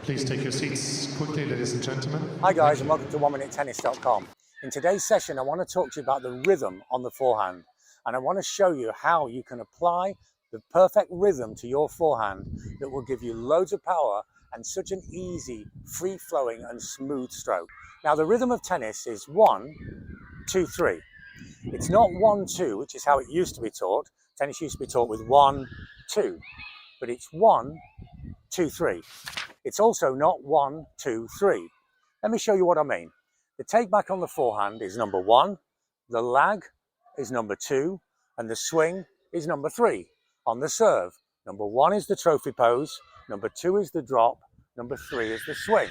Please take your seats quickly, ladies and gentlemen. Hi guys, and welcome to oneminutetennis.com. In today's session, I want to talk to you about the rhythm on the forehand, and I want to show you how you can apply the perfect rhythm to your forehand that will give you loads of power and such an easy, free-flowing and smooth stroke. Now, the rhythm of tennis is 1, 2, 3. It's not 1, 2, which is how it used to be taught. Tennis used to be taught with 1, 2, but it's 1, 2, 3. It's also not 1, 2, 3. Let me show you what I mean. The take back on the forehand is number 1, the lag is number 2, and the swing is number 3. On the serve, number 1 is the trophy pose, number 2 is the drop, number 3 is the swing.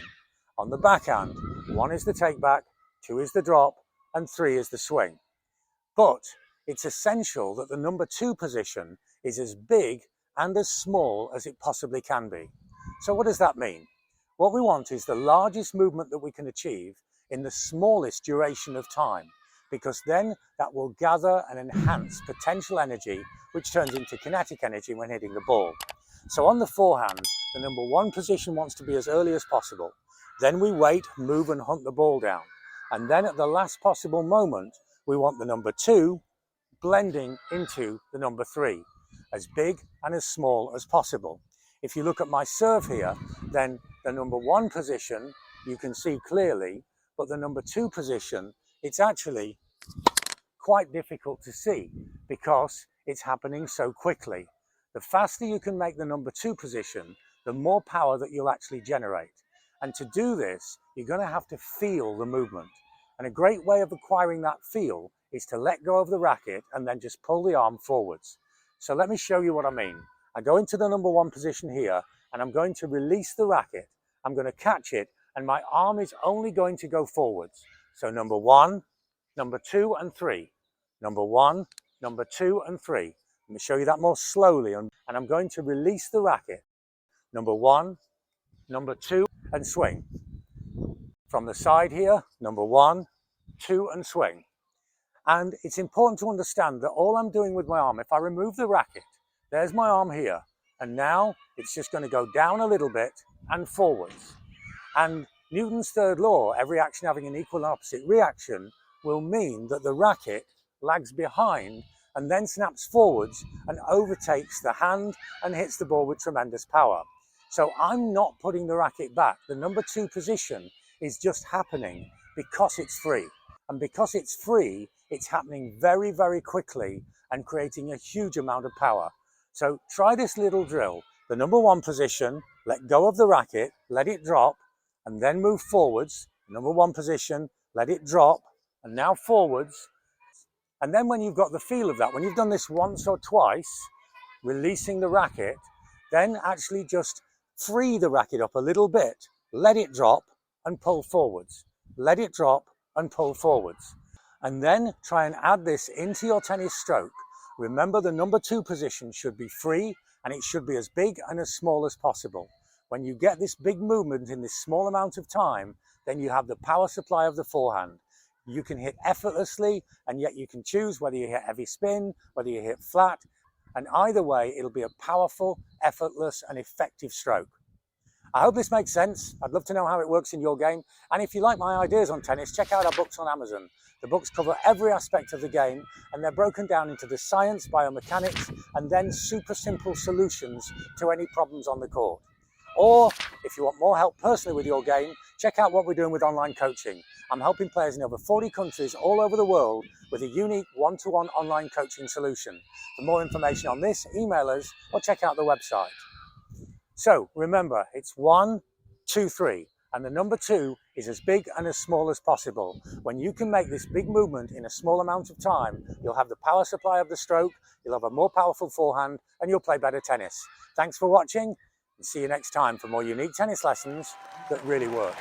On the backhand, 1 is the take back, 2 is the drop, and 3 is the swing. But it's essential that the number 2 position is as big and as small as it possibly can be. So what does that mean? What we want is the largest movement that we can achieve in the smallest duration of time, because then that will gather and enhance potential energy, which turns into kinetic energy when hitting the ball. So on the forehand, the number 1 position wants to be as early as possible. Then we wait, move and hunt the ball down. And then at the last possible moment, we want the number 2 blending into the number 3, as big and as small as possible. If you look at my serve here, then the number 1 position you can see clearly, but the number 2 position, it's actually quite difficult to see because it's happening so quickly. The faster you can make the number 2 position, the more power that you'll actually generate. And to do this, you're going to have to feel the movement. And a great way of acquiring that feel is to let go of the racket and then just pull the arm forwards. So let me show you what I mean. I go into the number 1 position here and I'm going to release the racket. I'm going to catch it and my arm is only going to go forwards. So number 1, number 2 and 3. Number 1, number 2 and 3. Let me show you that more slowly and I'm going to release the racket. Number 1, number 2 and swing. From the side here, number 1, 2 and swing. And it's important to understand that all I'm doing with my arm, if I remove the racket, there's my arm here, and now it's just going to go down a little bit and forwards. And Newton's third law, every action having an equal and opposite reaction, will mean that the racket lags behind and then snaps forwards and overtakes the hand and hits the ball with tremendous power. So I'm not putting the racket back. The number 2 position is just happening because it's free. And because it's free, it's happening very, very quickly and creating a huge amount of power. So try this little drill. The number 1 position, let go of the racket, let it drop, and then move forwards. Number 1 position, let it drop, and now forwards. And then when you've got the feel of that, when you've done this once or twice, releasing the racket, then actually just free the racket up a little bit, let it drop and pull forwards. Let it drop and pull forwards. And then try and add this into your tennis stroke. Remember, the number 2 position should be free and it should be as big and as small as possible. When you get this big movement in this small amount of time, then you have the power supply of the forehand. You can hit effortlessly, and yet you can choose whether you hit heavy spin, whether you hit flat, and either way, it'll be a powerful, effortless and effective stroke. I hope this makes sense. I'd love to know how it works in your game. And if you like my ideas on tennis, check out our books on Amazon. The books cover every aspect of the game and they're broken down into the science, biomechanics, and then super simple solutions to any problems on the court. Or if you want more help personally with your game, check out what we're doing with online coaching. I'm helping players in over 40 countries all over the world with a unique one-to-one online coaching solution. For more information on this, email us or check out the website. So remember, it's 1, 2, 3, and the number 2 is as big and as small as possible. When you can make this big movement in a small amount of time, you'll have the power supply of the stroke, you'll have a more powerful forehand, and you'll play better tennis. Thanks for watching, and see you next time for more unique tennis lessons that really work.